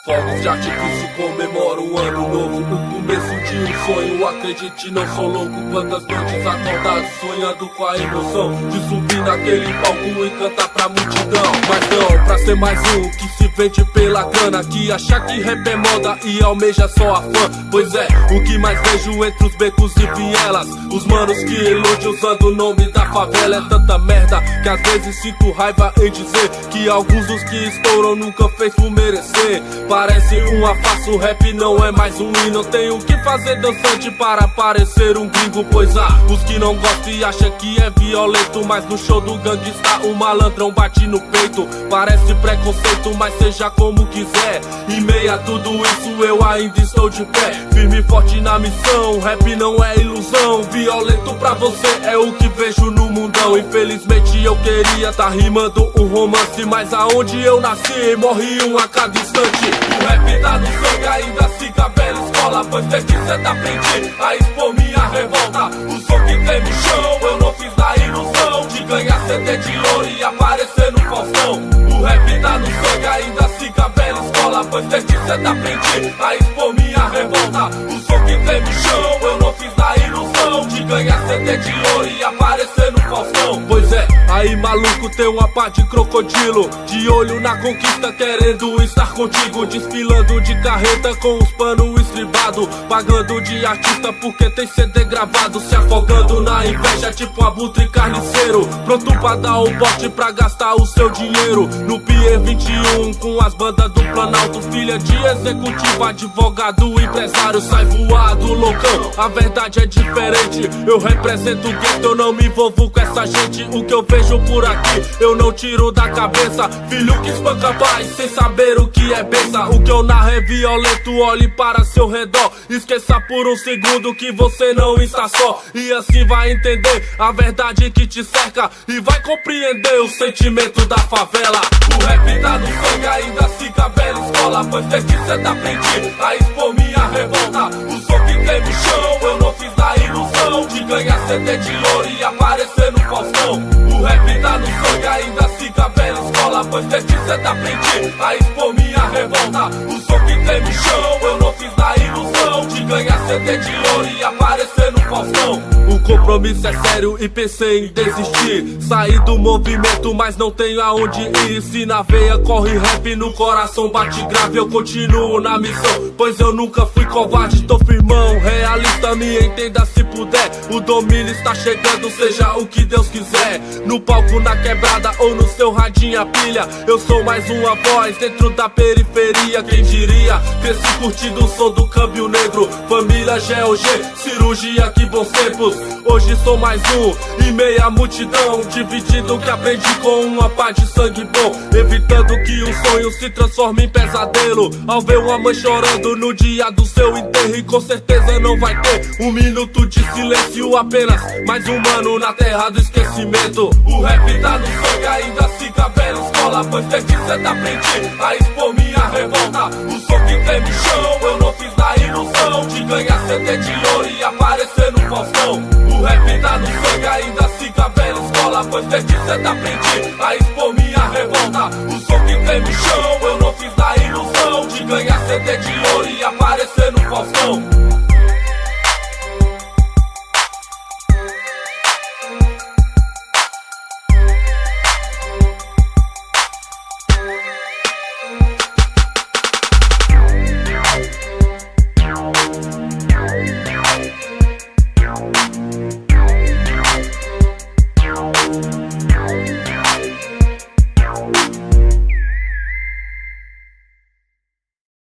Fogos de artifício comemoram um ano novo, o começo de um sonho. Acredite, não sou louco. Quantas noites acordadas sonhando com a emoção de subir naquele palco e cantar pra multidão. Mas não, pra ser mais um que se vende pela grana, que acha que rap é moda e almeja só a fã. Pois é, o que mais vejo entre os becos e vielas, os manos que elogiam usando o nome da favela. É tanta merda que às vezes sinto raiva em dizer que alguns dos que estouram nunca fez por merecer. Parece uma farsa, o rap não é mais um e não tenho o que fazer dançante para parecer um gringo. Pois há os que não gostam e acham que é violento, mas no show do gangsta o malandrão bate no peito. Parece preconceito, mas seja como quiser, em meio a tudo isso eu ainda estou de pé, firme e forte na missão. Rap não é ilusão, violento pra você é o que vejo no mundão. Infelizmente eu queria tá rimando um romance, mas aonde eu nasci morri um a cada instante. O rap tá no sangue, ainda siga a velha escola, pois desde cedo aprendi a expor minha revolta. O som que tem no chão, eu não fiz na ilusão de ganhar CD de ouro e aparecer no Faustão. O rap tá no sangue, ainda siga a velha escola, pois desde cedo aprendi a expor minha revolta. O som que tem no chão, eu não fiz na ilusão de ganhar CD de ouro e aparecer no Faustão. Pois é, aí maluco tem uma pá de crocodilo, de olho na conquista querendo estar contigo, desfilando de carreta com os panos estribados, pagando de artista porque tem CD gravado, se afogando na inveja tipo abutre carniceiro, pronto pra dar o bote pra gastar o seu dinheiro no Pier 21 com as bandas do Planalto. Filha de executivo, advogado, empresário, sai voado, loucão. A verdade é diferente, eu represento o gueto, eu não me envolvo com essa gente. O que eu vejo por aqui, eu não tiro da cabeça. Filho que espanca pai, sem saber o que é benção. O que eu narro é violento, olhe para seu redor. Esqueça por um segundo que você não está só, e assim vai entender a verdade que te cerca e vai compreender o sentimento da favela. O rap tá no sangue, ainda siga a velha escola, pois desde cedo aprendi a expor minha revolta. O som que tem no chão, eu não fiz na ilusão de ganhar CD de ouro e aparecer no Faustão. O rap tá no sangue, ainda siga a velha escola, pois desde cedo aprendi a expor minha revolta. O som que tem no chão, eu não fiz na ilusão de ganhar CD de ouro e aparecer no Faustão. O compromisso é sério e pensei em desistir, sair do movimento, mas não tenho aonde ir. Se na veia corre rap, no coração bate grave, eu continuo na missão, pois eu nunca fui covarde, tô firmão, realista, me entenda se puder. O domínio está chegando, seja o que Deus quiser, no palco, na quebrada ou no seu radinho a pilha. Eu sou mais uma voz dentro da periferia, quem diria, cresci curtindo o som do câmbio negro. Família GOG, cirurgia, que bons tempos. Hoje sou mais um em meia multidão, dividindo o que aprendi com uma pá de sangue bom, evitando que o sonho se transforme em pesadelo. Ao ver uma mãe chorando no dia do seu enterro, e com certeza não vai ter um minuto de silêncio, apenas mais um mano na terra do esquecimento. O rap tá no sangue, ainda siga a velha escola, pois desde cedo aprendi a expor minha revolta. O som que tem no chão, eu não fiz na ilusão de ganhar CD de ouro e aparecer no Faustão. O rap tá no sangue, ainda siga a velha escola, pois desde cedo aprendi a expor minha revolta. O som que tem no chão, eu não fiz na ilusão de ganhar CD de ouro e aparecer no Faustão.